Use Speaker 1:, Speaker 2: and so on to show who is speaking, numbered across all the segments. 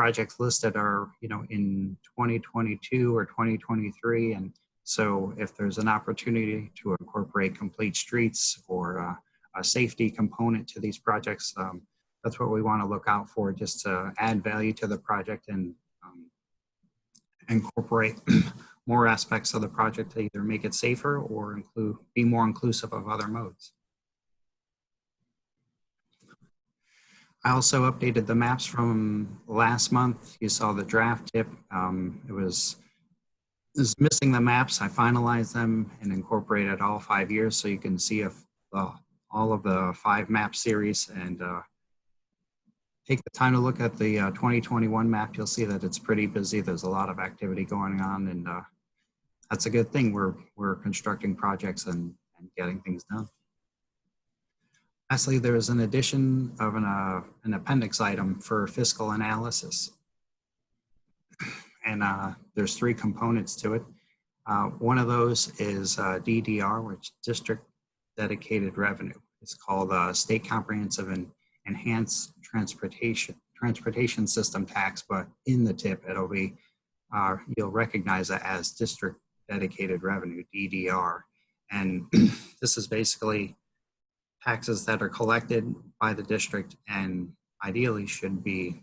Speaker 1: projects listed are, in 2022 or 2023. And so if there's an opportunity to incorporate complete streets or a safety component to these projects, that's what we want to look out for, just to add value to the project and incorporate more aspects of the project to either make it safer or be more inclusive of other modes. I also updated the maps from last month. You saw the draft tip. It was missing the maps. I finalized them and incorporated all 5 years so you can see all of the 5 map series, and take the time to look at the 2021 map. You'll see that it's pretty busy. There's a lot of activity going on, and that's a good thing. We're constructing projects and getting things done. Lastly, there is an addition of an appendix item for fiscal analysis. And there's 3 components to it. One of those is DDR, which is District Dedicated Revenue. It's called State Comprehensive and Enhanced Transportation System Tax, but in the tip, it'll be, you'll recognize it as District Dedicated Revenue, DDR. And this is basically taxes that are collected by the district and ideally should be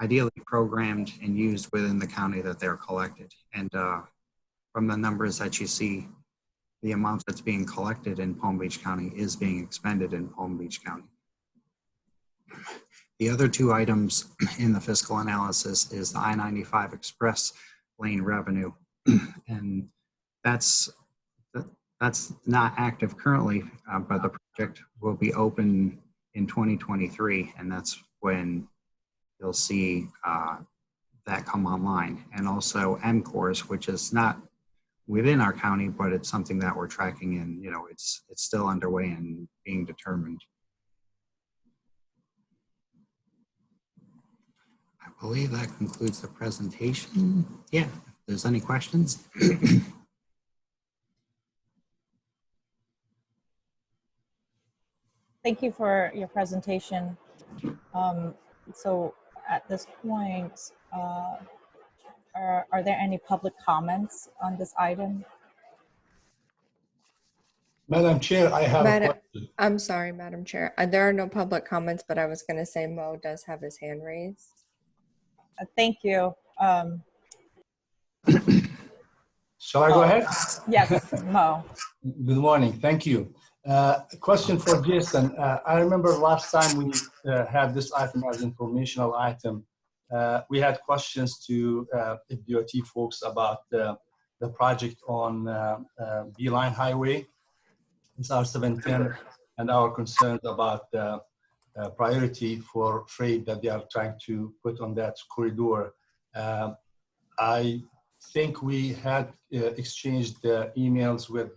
Speaker 1: ideally programmed and used within the county that they're collected. And from the numbers that you see, the amount that's being collected in Palm Beach County is being expended in Palm Beach County. The other 2 items in the fiscal analysis is the I-95 Express Lane revenue. And that's not active currently, but the project will be open in 2023, and that's when you'll see that come online. And also MCORS, which is not within our county, but it's something that we're tracking, and it's still underway and being determined. I believe that concludes the presentation. Yeah, if there's any questions.
Speaker 2: Thank you for your presentation. So at this point, are there any public comments on this item?
Speaker 3: Madam Chair, I have a question.
Speaker 4: I'm sorry, Madam Chair. There are no public comments, but I was going to say Mo does have his hand raised.
Speaker 2: Thank you.
Speaker 3: Shall I go ahead?
Speaker 2: Yes, Mo.
Speaker 3: Good morning. Thank you. A question for Jason. I remember last time we had this item as informational item. We had questions to DOT folks about the project on Beeline Highway. It's our 710, and our concerns about priority for freight that they are trying to put on that corridor. I think we had exchanged emails with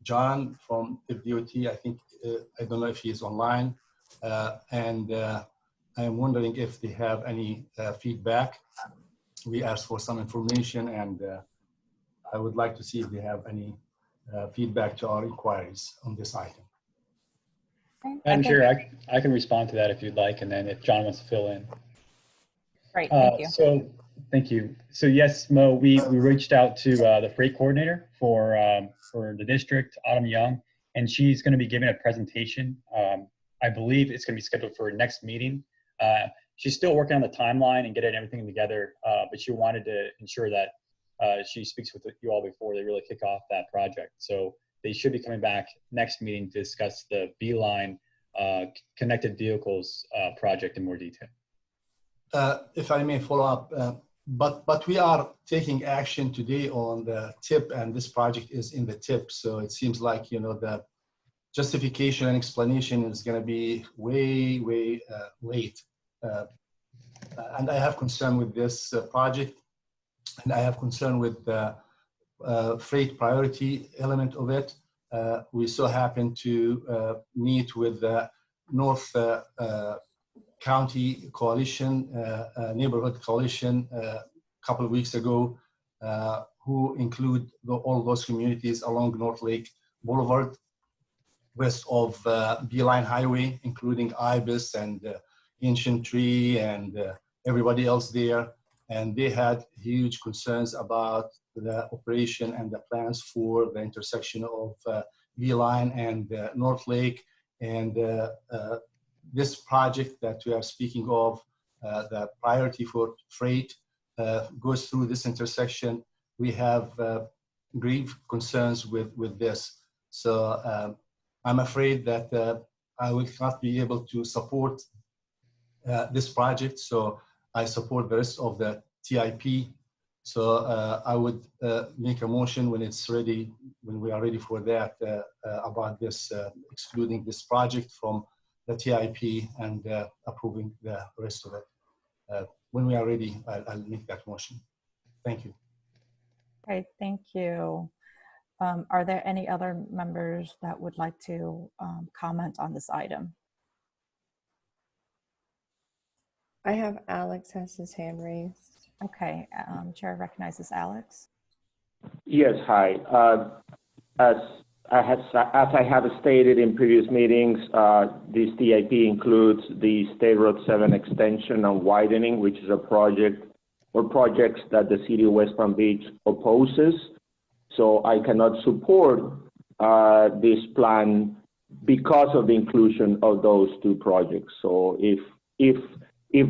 Speaker 3: John from DOT. I think, I don't know if he's online. And I'm wondering if they have any feedback. We asked for some information, and I would like to see if they have any feedback to our inquiries on this item.
Speaker 5: Madam Chair, I can respond to that if you'd like, and then if John wants to fill in.
Speaker 2: Great, thank you.
Speaker 5: So, thank you. So yes, Mo, we reached out to the freight coordinator for the district, Autumn Young, and she's going to be giving a presentation. I believe it's going to be scheduled for next meeting. She's still working on the timeline and getting everything together, but she wanted to ensure that she speaks with you all before they really kick off that project. So they should be coming back next meeting to discuss the Beeline connected vehicles project in more detail.
Speaker 3: If I may follow up, but we are taking action today on the tip, and this project is in the tip. So it seems like, the justification and explanation is going to be way late. And I have concern with this project, and I have concern with the freight priority element of it. We so happen to meet with the North County Coalition, Neighborhood Coalition, a couple of weeks ago, who include all those communities along North Lake Boulevard, west of Beeline Highway, including Ibis and ancient tree and everybody else there. And they had huge concerns about the operation and the plans for the intersection of V-Line and North Lake. And this project that we are speaking of, the priority for freight goes through this intersection. We have grave concerns with this. So I'm afraid that I will not be able to support this project. So I support the rest of the TIP. So I would make a motion when it's ready, when we are ready for that, about this, excluding this project from the TIP and approving the rest of it. When we are ready, I'll make that motion. Thank you.
Speaker 2: Okay, thank you. Are there any other members that would like to comment on this item?
Speaker 4: I have Alex has his hand raised.
Speaker 2: Okay, Chair recognizes Alex.
Speaker 6: Yes, hi. As I have stated in previous meetings, this TIP includes the State Road 7 extension and widening, which is a project or projects that the City of West Palm Beach opposes. So I cannot support this plan because of the inclusion of those two projects. So if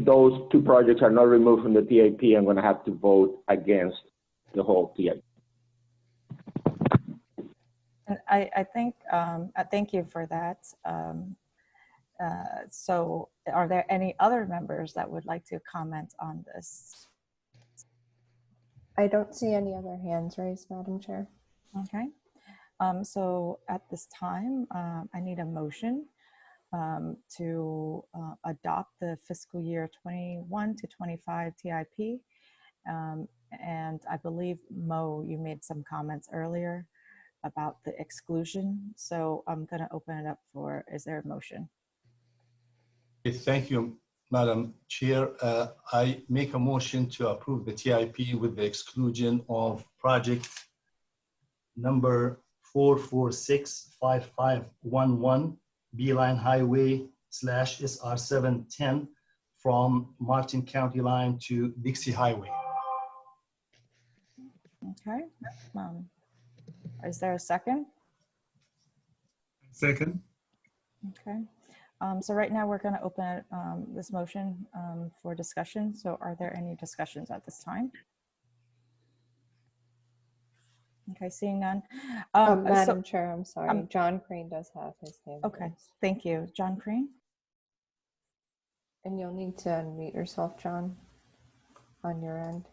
Speaker 6: those two projects are not removed from the TIP, I'm going to have to vote against the whole TIP.
Speaker 2: And I think, thank you for that. So are there any other members that would like to comment on this?
Speaker 4: I don't see any other hands raised, Madam Chair.
Speaker 2: Okay, so at this time, I need a motion to adopt the fiscal year 21 to 25 TIP. And I believe, Mo, you made some comments earlier about the exclusion. So I'm going to open it up for, is there a motion?
Speaker 3: Thank you, Madam Chair. I make a motion to approve the TIP with the exclusion of project number 4465511 Beeline Highway / SR 710 from Martin County line to Dixie Highway.
Speaker 2: Okay. Is there a second?
Speaker 7: Second.
Speaker 2: Okay. So right now we're going to open this motion for discussion. So are there any discussions at this time? Okay, seeing none.
Speaker 4: Madam Chair, I'm sorry. John Crane does have his hand
Speaker 2: Okay,
Speaker 4: raised.
Speaker 2: thank you. John Crane?
Speaker 4: And you'll need to unmute yourself, John, on your end.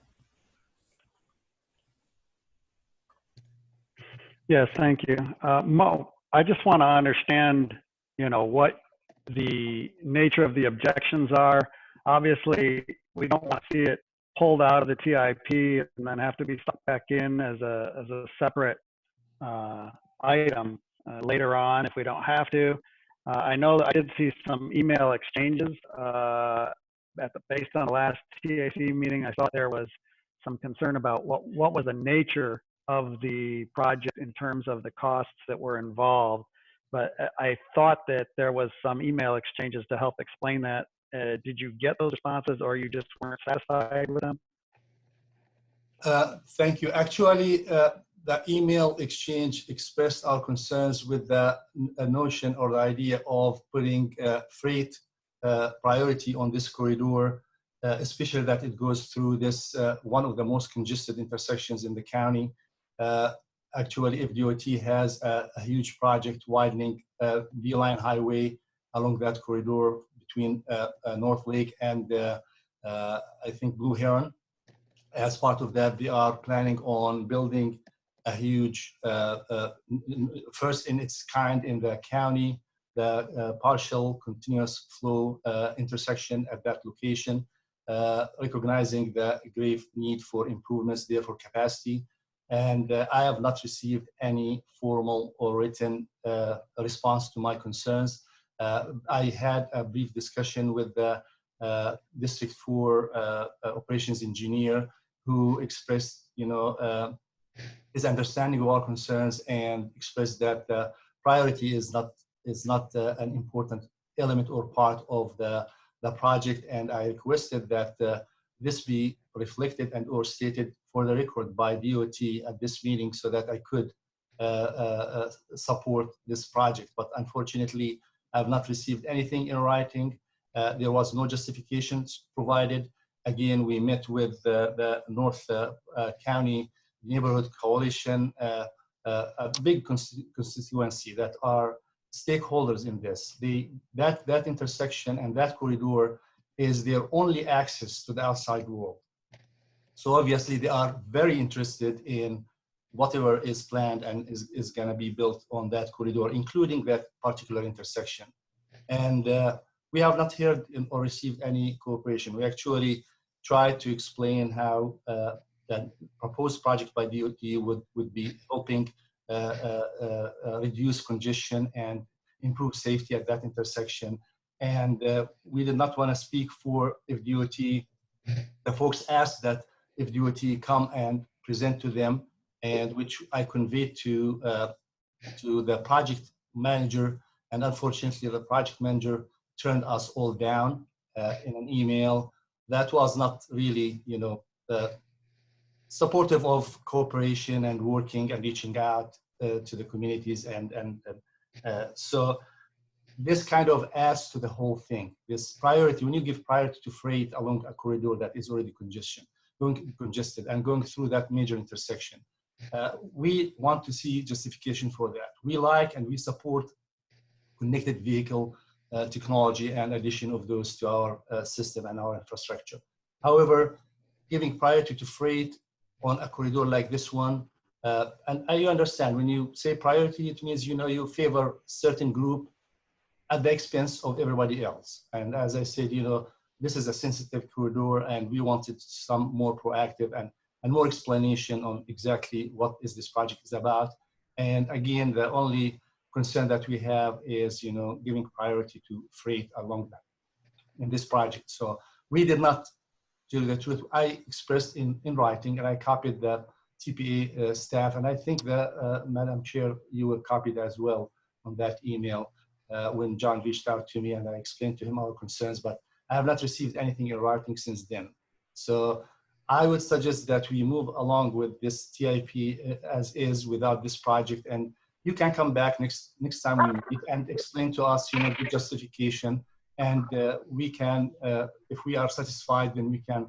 Speaker 8: Yes, thank you. Mo, I just want to understand, what the nature of the objections are. Obviously, we don't want to see it pulled out of the TIP and then have to be stuck back in as a separate item later on if we don't have to. I know that I did see some email exchanges based on the last TAC meeting. I thought there was some concern about what was the nature of the project in terms of the costs that were involved. But I thought that there was some email exchanges to help explain that. Did you get those responses, or you just weren't satisfied with them?
Speaker 3: Thank you. Actually, the email exchange expressed our concerns with the notion or the idea of putting freight priority on this corridor, especially that it goes through this one of the most congested intersections in the county. Actually, FDOT has a huge project widening V-Line Highway along that corridor between North Lake and I think Blue Heron. As part of that, they are planning on building a huge, first in its kind in the county, the partial continuous flow intersection at that location, recognizing the grave need for improvements there for capacity. And I have not received any formal or written response to my concerns. I had a brief discussion with the District 4 operations engineer, who expressed, his understanding of our concerns and expressed that priority is not an important element or part of the the project, and I requested that this be reflected and or stated for the record by DOT at this meeting so that I could support this project. But unfortunately, I have not received anything in writing. There was no justifications provided. Again, we met with the North County Neighborhood Coalition, a big constituency that are stakeholders in this. That intersection and that corridor is their only access to the outside world. So obviously they are very interested in whatever is planned and is going to be built on that corridor, including that particular intersection. And we have not heard or received any cooperation. We actually tried to explain how that proposed project by DOT would be helping reduce congestion and improve safety at that intersection. And we did not want to speak for if DOT, the folks asked that if DOT come and present to them, and which I conveyed to the project manager, and unfortunately the project manager turned us all down in an email. That was not really, supportive of cooperation and working and reaching out to the communities, and so this kind of adds to the whole thing. This priority, when you give priority to freight along a corridor that is already congested and going through that major intersection, we want to see justification for that. We like and we support connected vehicle technology and addition of those to our system and our infrastructure. However, giving priority to freight on a corridor like this one, and you understand when you say priority, it means you favor certain group at the expense of everybody else. And as I said, this is a sensitive corridor, and we wanted some more proactive and more explanation on exactly what is this project is about. And again, the only concern that we have is, giving priority to freight along that in this project. So we did not, to tell you the truth, I expressed in writing, and I copied the TPA staff, and I think that Madam Chair, you were copied as well on that email when John reached out to me, and I explained to him our concerns, but I have not received anything in writing since then. So I would suggest that we move along with this TIP as is without this project, and you can come back next time we meet and explain to us, the justification, and we can, if we are satisfied, then we can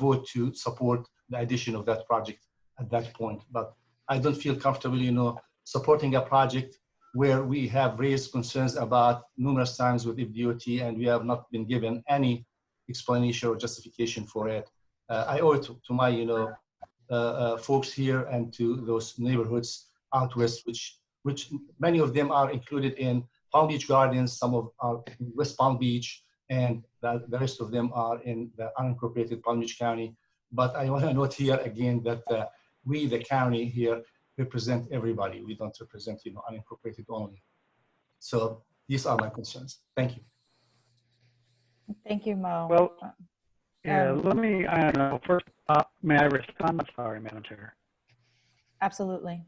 Speaker 3: vote to support the addition of that project at that point. But I don't feel comfortable, supporting a project where we have raised concerns about numerous times with FDOT, and we have not been given any explanation or justification for it. I owe it to my, folks here and to those neighborhoods out west, which many of them are included in Palm Beach Gardens, some of are in West Palm Beach, and the rest of them are in the unincorporated Palm Beach County. But I want to note here again that we, the county here, represent everybody. We don't represent, unincorporated only. So these are my concerns. Thank you.
Speaker 2: Thank you, Mo.
Speaker 8: Well, yeah, let me, I don't know, first, may I respond? I'm sorry, Madam Chair.
Speaker 2: Absolutely.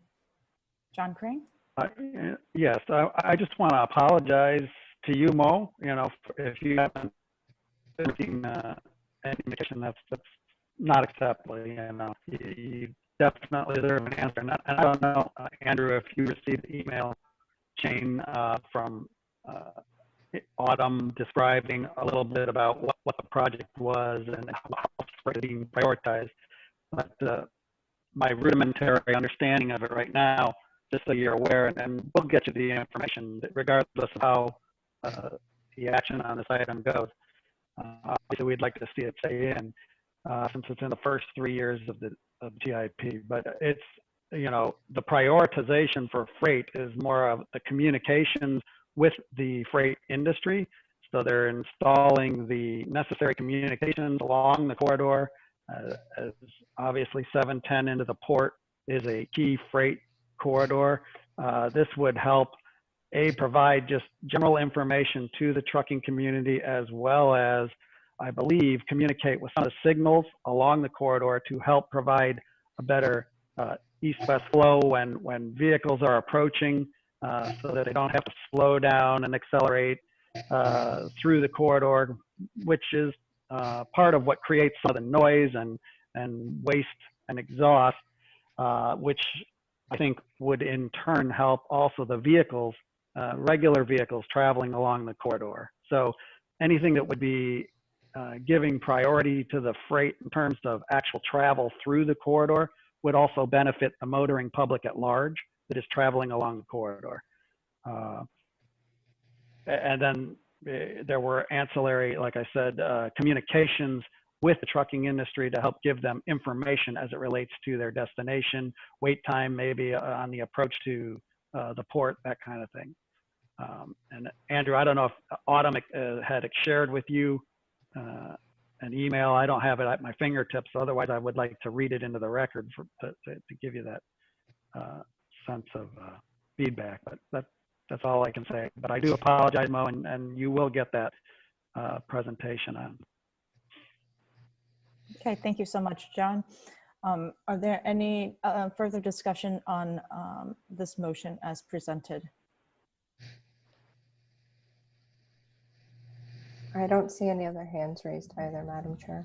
Speaker 2: John Crane?
Speaker 8: Yes, I just want to apologize to you, Mo, if you haven't seen any indication that's not acceptable, you definitely deserve an answer. And I don't know, Andrew, if you received the email chain from Autumn describing a little bit about what the project was and how it's being prioritized. But my rudimentary understanding of it right now, just so you're aware, and we'll get you the information regardless of how the action on this item goes. Obviously, we'd like to see it stay in since it's in the first 3 years of TIP, but it's, the prioritization for freight is more of the communications with the freight industry. So they're installing the necessary communications along the corridor. As obviously 710 into the port is a key freight corridor. This would help provide just general information to the trucking community, as well as, I believe, communicate with some of the signals along the corridor to help provide a better east-west flow when vehicles are approaching, so that they don't have to slow down and accelerate. through the corridor, which is part of what creates some of the noise and waste and exhaust, which I think would in turn help also the vehicles, regular vehicles traveling along the corridor. So anything that would be giving priority to the freight in terms of actual travel through the corridor would also benefit the motoring public at large that is traveling along the corridor. And then there were ancillary, like I said, communications with the trucking industry to help give them information as it relates to their destination, wait time maybe on the approach to the port, that kind of thing. And Andrew, I don't know if Autumn had shared with you an email. I don't have it at my fingertips. Otherwise, I would like to read it into the record to give you that sense of feedback. But that's all I can say. But I do apologize, Mo, and you will get that presentation on.
Speaker 2: Okay, thank you so much, John. Are there any further discussion on this motion as presented?
Speaker 4: I don't see any other hands raised either, Madam Chair.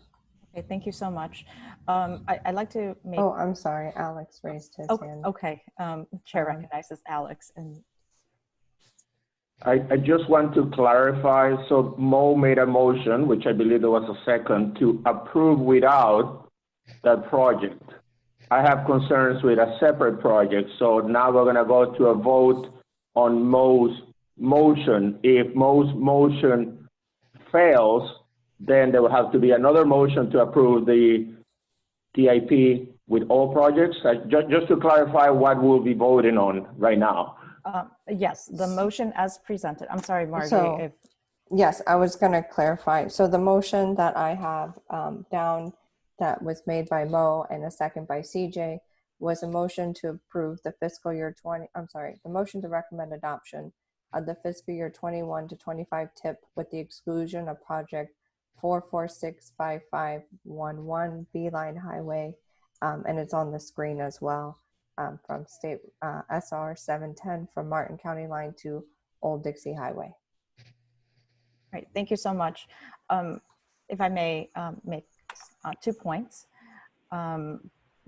Speaker 2: Okay, thank you so much. I'd like to make.
Speaker 4: Oh, I'm sorry, Alex raised his hand.
Speaker 2: Okay, Chair recognizes Alex. And
Speaker 6: I just want to clarify, so Mo made a motion, which I believe there was a second, to approve without that project. I have concerns with a separate project, so now we're gonna go to a vote on Mo's motion. If Mo's motion fails, then there will have to be another motion to approve the TIP with all projects. Just to clarify what we'll be voting on right now.
Speaker 2: yes, the motion as presented. I'm sorry, Margie.
Speaker 4: So, yes, I was going to clarify. So the motion that I have down that was made by Mo and a second by CJ was a motion to approve the fiscal year the motion to recommend adoption of the fiscal year 21 to 25 TIP with the exclusion of project 4465511 Beeline Highway, and it's on the screen as well. From state SR 710 from Martin County line to Old Dixie Highway.
Speaker 2: Right, thank you so much. If I may make 2 points.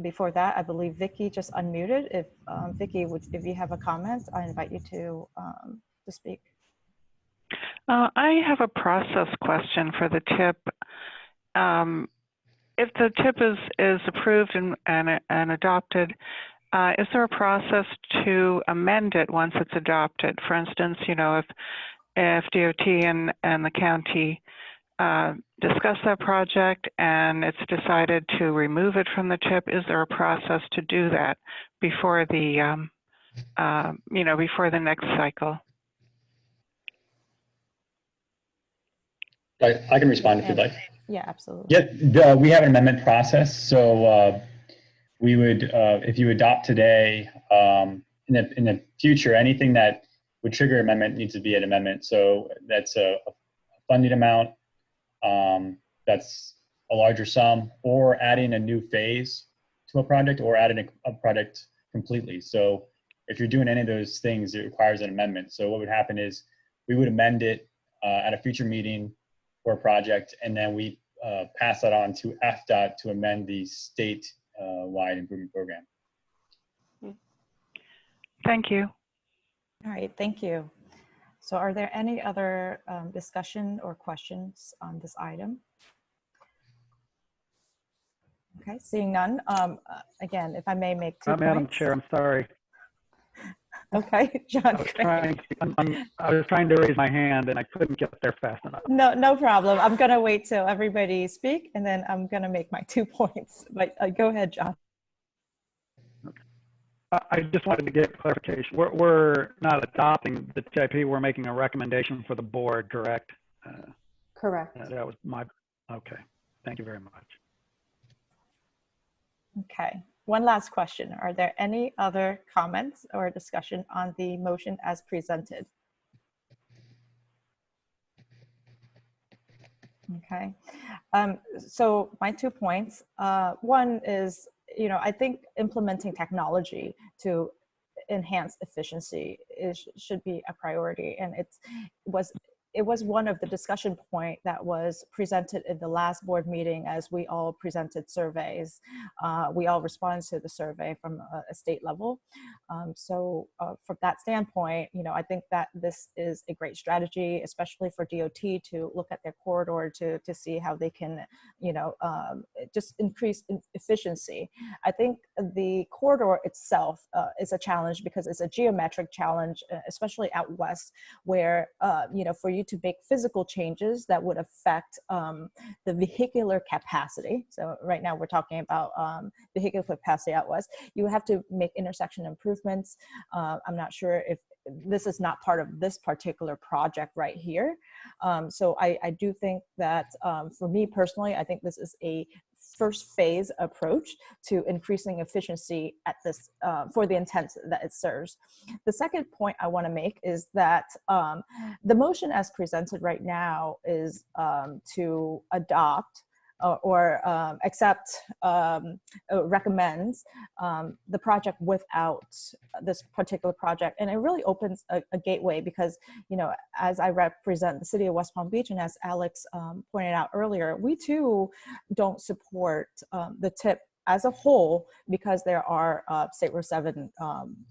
Speaker 2: Before that, I believe Vicky just unmuted. If Vicky, if you have a comment, I invite you to speak.
Speaker 7: I have a process question for the TIP. If the TIP is approved and adopted, is there a process to amend it once it's adopted? For instance, you know, if DOT and the county discuss that project and it's decided to remove it from the TIP, is there a process to do that before the, you know, before the next cycle?
Speaker 5: I can respond if you'd like.
Speaker 2: Yeah, absolutely.
Speaker 5: Yeah, we have an amendment process. So we would, if you adopt today, in the future, anything that would trigger amendment needs to be an amendment. So that's a funding amount, that's a larger sum, or adding a new phase to a project, or adding a project completely. So if you're doing any of those things, it requires an amendment. So what would happen is we would amend it at a future meeting for a project, and then we pass that on to FDOT to amend the state-wide improvement program.
Speaker 7: Thank you.
Speaker 2: All right, thank you. So are there any other discussion or questions on this item? Okay, seeing none. Again, if I may make 2 points.
Speaker 8: Madam Chair, I'm sorry.
Speaker 2: Okay, John.
Speaker 8: I was trying to raise my hand and I couldn't get there fast enough.
Speaker 2: No problem. I'm going to wait till everybody speak and then I'm going to make my 2 points. But go ahead, John.
Speaker 8: I just wanted to get clarification. We're not adopting the TIP. We're making a recommendation for the board, correct?
Speaker 4: Correct.
Speaker 8: That was my, okay. Thank you very much.
Speaker 2: Okay. One last question. Are there any other comments or discussion on the motion as presented? Okay. So my 2 points. One is, you know, I think implementing technology to enhance efficiency should be a priority. And it was it was one of the discussion point that was presented in the last board meeting as we all presented surveys. We all responded to the survey from a state level. So from that standpoint, you know, I think that this is a great strategy, especially for DOT to look at their corridor to see how they can, you know, just increase efficiency. I think the corridor itself is a challenge because it's a geometric challenge, especially out west, where, you know, for you to make physical changes that would affect the vehicular capacity. So right now we're talking about vehicular capacity out west. You have to make intersection improvements. I'm not sure if this is not part of this particular project right here. So I do think that for me personally, I think this is a first phase approach to increasing efficiency at this for the intent that it serves. The second point I want to make is that the motion as presented right now is to adopt or accept, recommends the project without this particular project. And it really opens a gateway because, you know, as I represent the city of West Palm Beach, and as Alex pointed out earlier, we too don't support the TIP as a whole because there are State Road 7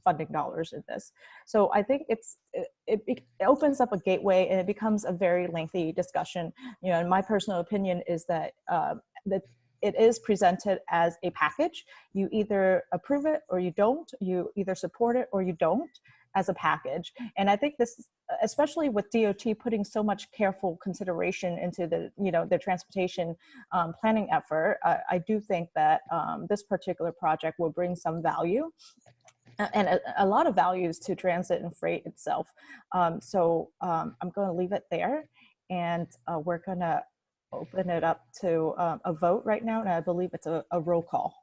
Speaker 2: funding dollars in this. So I think it opens up a gateway and it becomes a very lengthy discussion. You know, and my personal opinion is that that it is presented as a package. You either approve it or you don't. You either support it or you don't as a package. And I think this, especially with DOT putting so much careful consideration into the, you know, the transportation planning effort, I do think that this particular project will bring some value and a lot of values to transit and freight itself. So I'm going to leave it there, and we're going to open it up to a vote right now, and I believe it's a roll call.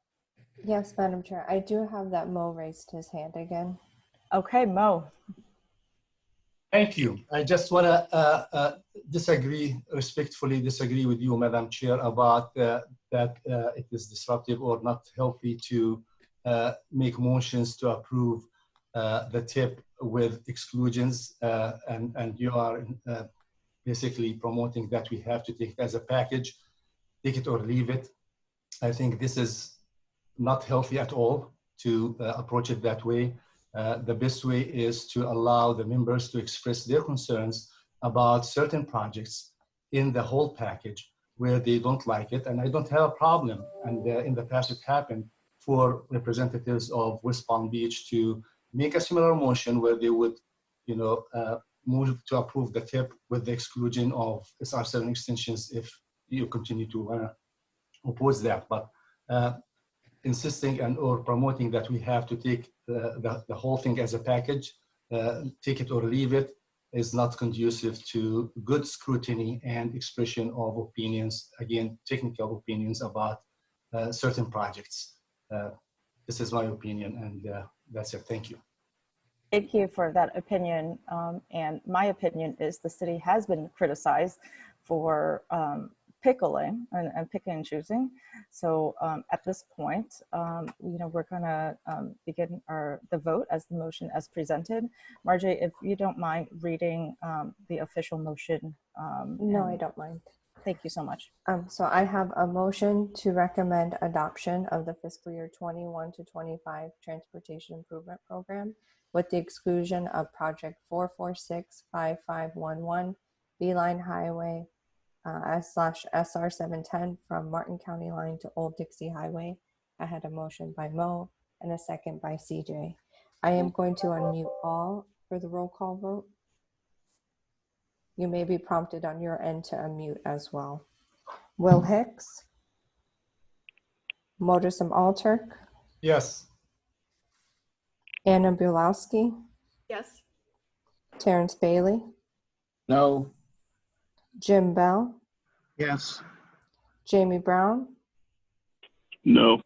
Speaker 4: Yes, Madam Chair. I do have that Mo raised his hand again.
Speaker 2: Okay, Mo.
Speaker 3: Thank you. I just want to respectfully disagree with you, Madam Chair, about that it is disruptive or not healthy to make motions to approve the TIP with exclusions, and you are basically promoting that we have to take it as a package, take it or leave it. I think this is not healthy at all to approach it that way. The best way is to allow the members to express their concerns about certain projects in the whole package where they don't like it. And I don't have a problem. And in the past, it happened for representatives of West Palm Beach to make a similar motion where they would, you know, move to approve the TIP with the exclusion of SR7 extensions if you continue to oppose that. But insisting and or promoting that we have to take the whole thing as a package, take it or leave it, is not conducive to good scrutiny and expression of opinions, again, technical opinions about certain projects. This is my opinion, and that's it. Thank you.
Speaker 2: Thank you for that opinion. And my opinion is the city has been criticized for pickling and picking and choosing. So at this point, you know, we're gonna begin the vote as the motion as presented. Marjorie, if you don't mind reading the official motion.
Speaker 4: No, I don't mind.
Speaker 2: Thank you so much.
Speaker 4: So I have a motion to recommend adoption of the fiscal year 21 to 25 Transportation Improvement Program with the exclusion of project 4465511 Beeline Highway /SR 710 from Martin County Line to Old Dixie Highway. I had a motion by Mo and a second by CJ. I am going to unmute all for the roll call vote. You may be prompted on your end to unmute as well. Will Hicks? Modersum Alturk?
Speaker 3: Yes.
Speaker 4: Anna Bulowski?
Speaker 9: Yes.
Speaker 4: Terrence Bailey?
Speaker 10: No.
Speaker 4: Jim Bell?
Speaker 10: Yes.
Speaker 4: Jamie Brown?
Speaker 10: No.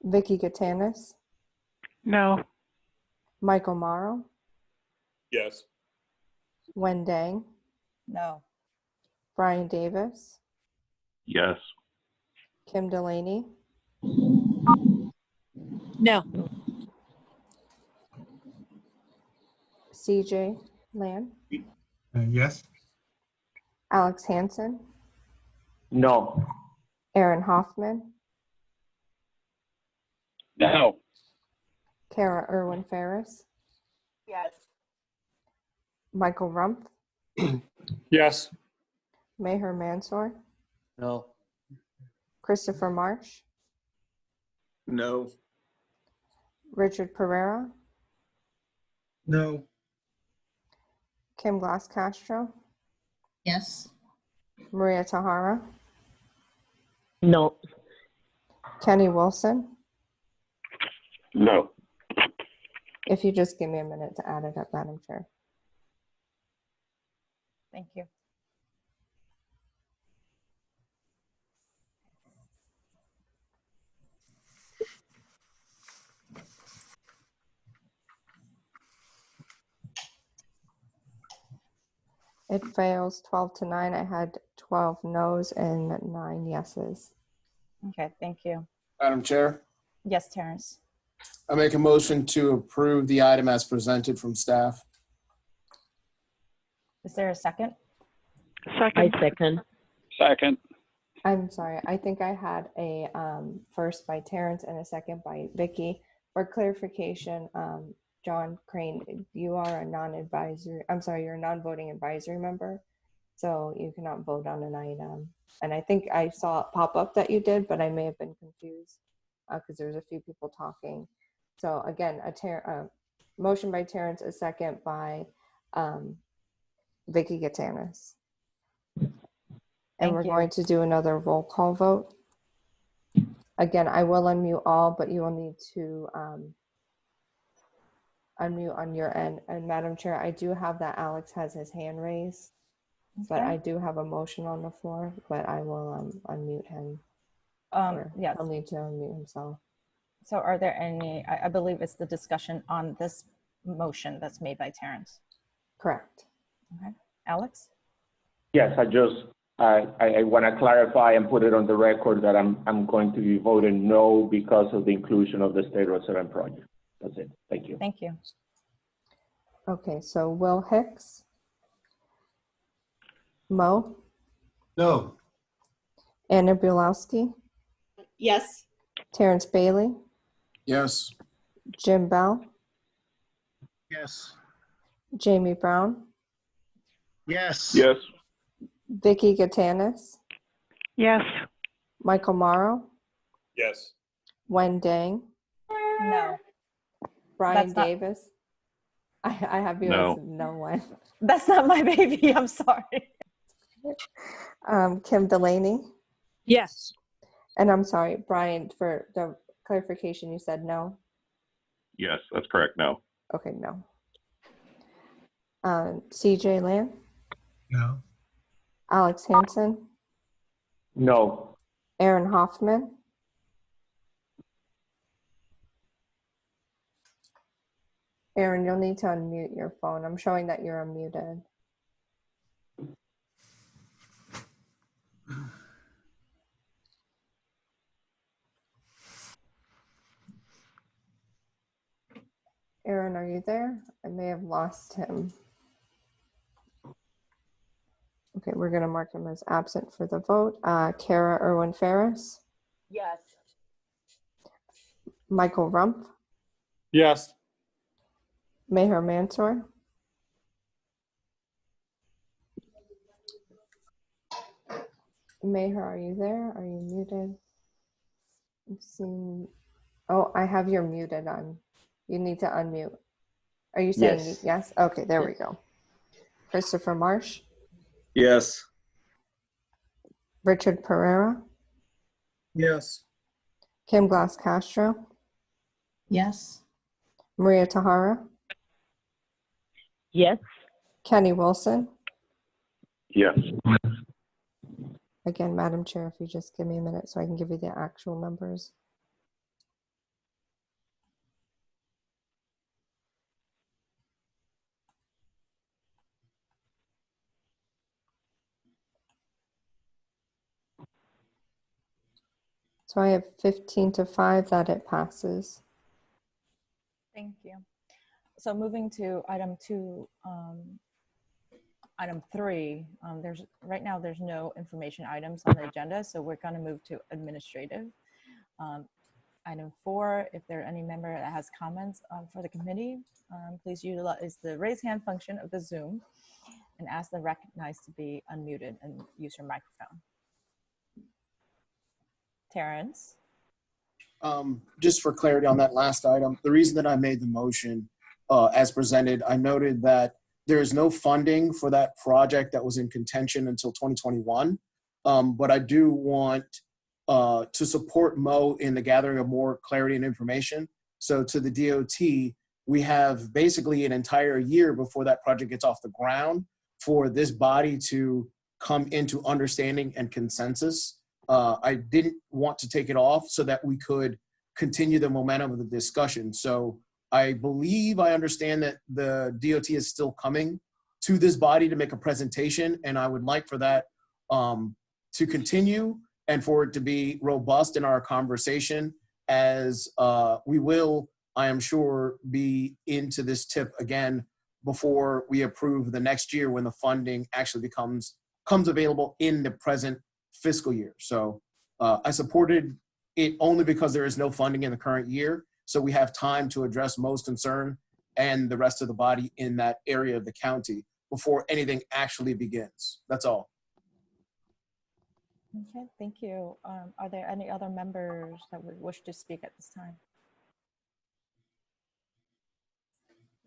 Speaker 4: Vicky Gatanis?
Speaker 7: No.
Speaker 4: Michael Morrow?
Speaker 10: Yes.
Speaker 4: Wen Dang?
Speaker 2: No.
Speaker 4: Brian Davis?
Speaker 10: Yes.
Speaker 4: Kim Delaney?
Speaker 9: No.
Speaker 4: CJ Land?
Speaker 9: Yes.
Speaker 4: Alex Hansen,
Speaker 6: No.
Speaker 4: Aaron Hoffman,
Speaker 10: No.
Speaker 4: Kara Irwin Ferris,
Speaker 11: Yes.
Speaker 4: Michael Rumpf,
Speaker 10: Yes.
Speaker 4: Meher Mansour,
Speaker 3: No.
Speaker 4: Christopher Marsh,
Speaker 10: No.
Speaker 4: Richard Pereira,
Speaker 9: No.
Speaker 4: Kim Glass Castro,
Speaker 11: Yes.
Speaker 4: Maria Tahara,
Speaker 11: No.
Speaker 4: Kenny Wilson.
Speaker 10: No.
Speaker 4: If you just give me a minute to add it up, Madam Chair.
Speaker 2: Thank you.
Speaker 4: It fails 12-9. I had 12 noes and 9 yeses.
Speaker 2: Okay, thank you.
Speaker 12: Madam Chair,
Speaker 2: Yes, Terrence.
Speaker 12: I make a motion to approve the item as presented from staff.
Speaker 2: Is there a second?
Speaker 7: Second.
Speaker 11: second.
Speaker 10: Second.
Speaker 4: I'm sorry. I think I had a first by Terrence and a second by Vicky. For clarification, John Crane, you are a non-advisory, I'm sorry, you're a non-voting advisory member. So you cannot vote on an item. And I think I saw it pop up that you did, but I may have been confused because there's a few people talking. So again, a motion by Terrence, a second by Vicky Gatanis. And we're going to do another roll call vote. Again, I will unmute all, but you will need to unmute on your end. And Madam Chair, I do have that Alex has his hand raised, but I do have a motion on the floor, but I will unmute him.
Speaker 2: Yes.
Speaker 4: He'll need to unmute himself.
Speaker 2: So are there any, I believe it's the discussion on this motion that's made by Terrence.
Speaker 4: Correct.
Speaker 2: Okay. Alex?
Speaker 6: Yes, I want to clarify and put it on the record that I'm going to be voting no because of the inclusion of the State Road 7 project. That's it. Thank you.
Speaker 2: Thank you.
Speaker 4: Okay, so Will Hicks? Mo?
Speaker 9: No.
Speaker 4: Anna Bulowski?
Speaker 11: Yes.
Speaker 4: Terrence Bailey?
Speaker 12: Yes.
Speaker 4: Jim Bell?
Speaker 9: Yes.
Speaker 4: Jamie Brown?
Speaker 9: Yes.
Speaker 10: Yes.
Speaker 4: Vicky Gatanis?
Speaker 7: Yes.
Speaker 4: Michael Morrow?
Speaker 10: Yes.
Speaker 4: Wen Dang?
Speaker 2: No.
Speaker 4: Brian
Speaker 2: That's not-
Speaker 4: Davis? I have you
Speaker 10: No.
Speaker 4: as no one.
Speaker 2: That's not my baby. I'm sorry.
Speaker 4: Kim Delaney?
Speaker 11: Yes.
Speaker 4: And I'm sorry, Brian, for the clarification, you said no?
Speaker 10: Yes, that's correct. No.
Speaker 4: Okay, no. CJ Land?
Speaker 9: No.
Speaker 4: Alex Hansen?
Speaker 6: No.
Speaker 4: Aaron Hoffman? Aaron, you'll need to unmute your phone. I'm showing that you're unmuted. Aaron, are you there? I may have lost him. Okay, we're going to mark him as absent for the vote. Kara Irwin Ferris?
Speaker 11: Yes.
Speaker 4: Michael Rumpf?
Speaker 10: Yes.
Speaker 4: Meher Mansour? Meher, are you there? Are you muted? I'm seeing... Oh, I have your muted on. You need to unmute. Are you saying
Speaker 6: Yes.
Speaker 4: yes? Okay, there we go. Christopher Marsh?
Speaker 10: Yes.
Speaker 4: Richard Pereira?
Speaker 9: Yes.
Speaker 4: Kim Glass Castro?
Speaker 11: Yes.
Speaker 4: Maria Tahara?
Speaker 11: Yes.
Speaker 4: Kenny Wilson?
Speaker 10: Yes.
Speaker 4: Again, Madam Chair, if you just give me a minute so I can give you the actual numbers. So I have 15-5 that it passes.
Speaker 2: Thank you. So moving to item Item 3, right now there's no information items on the agenda, so we're going to move to administrative. Item 4, if there are any member that has comments for the committee, please utilize the raise hand function of the Zoom and ask the recognized to be unmuted and use your microphone. Terrence?
Speaker 12: Just for clarity on that last item, the reason that I made the motion as presented, I noted that there is no funding for that project that was in contention until 2021. But I do want to support Mo in the gathering of more clarity and information. So to the DOT, we have basically an entire year before that project gets off the ground for this body to come into understanding and consensus. I didn't want to take it off so that we could continue the momentum of the discussion. So I believe I understand that the DOT is still coming to this body to make a presentation, and I would like for that to continue and for it to be robust in our conversation, as we will, I am sure, be into this tip again before we approve the next year when the funding actually comes available in the present fiscal year. So I supported it only because there is no funding in the current year. So we have time to address Mo's concern and the rest of the body in that area of the county before anything actually begins. That's all.
Speaker 2: Okay, thank you. Are there any other members that would wish to speak at this time?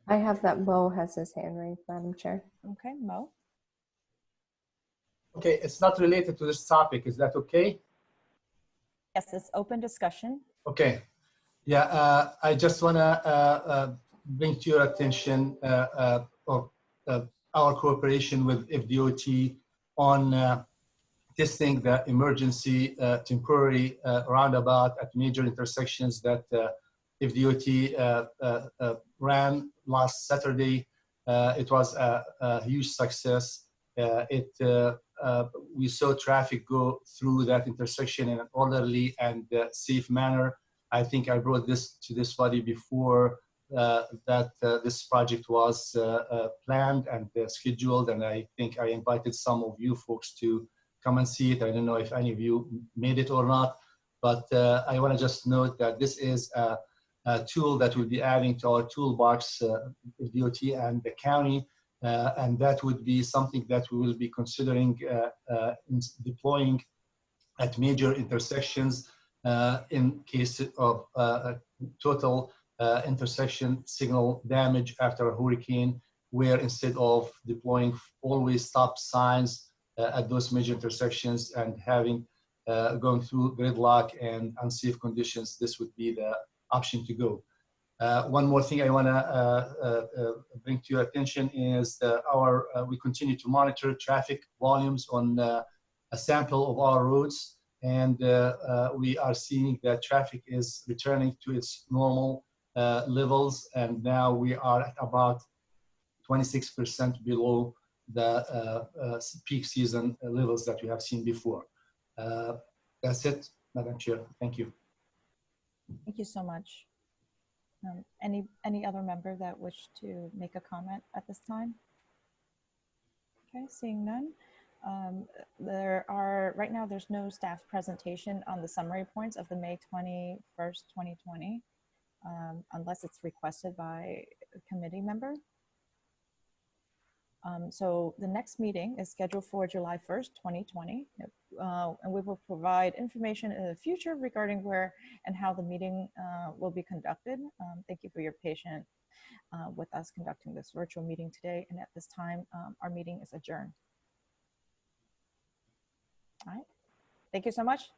Speaker 4: I have that Mo has his hand raised, Madam Chair.
Speaker 2: Okay, Mo?
Speaker 3: Okay, it's not related to this topic. Is that okay?
Speaker 2: Yes, it's open discussion.
Speaker 3: Okay. Yeah, I just want to bring to your attention of our cooperation with FDOT on testing the emergency temporary roundabout at major intersections that FDOT ran last Saturday. It was a huge success. We saw traffic go through that intersection in an orderly and safe manner. I think I brought this to this body before that this project was planned and scheduled, and I think I invited some of you folks to come and see it. I don't know if any of you made it or not, but I want to just note that this is a tool that we'll be adding to our toolbox, DOT and the county, and that would be something that we will be considering deploying at major intersections in case of total intersection signal damage after a hurricane, where instead of deploying always stop signs at those major intersections and having going through gridlock and unsafe conditions, this would be the option to go. One more thing I want to bring to your attention is we continue to monitor traffic volumes on a sample of our roads, and we are seeing that traffic is returning to its normal levels, and now we are at about 26% below the peak season levels that we have seen before. That's it, Madam Chair. Thank you.
Speaker 2: Thank you so much. Any other member that wish to make a comment at this time? Okay, seeing none. Right now there's no staff presentation on the summary points of the May 21st, 2020, unless it's requested by a committee member. So the next meeting is scheduled for July 1st, 2020, and we will provide information in the future regarding where and how the meeting will be conducted. Thank you for your patience with us conducting this virtual meeting today, and at this time, our meeting is adjourned. All right, thank you so much.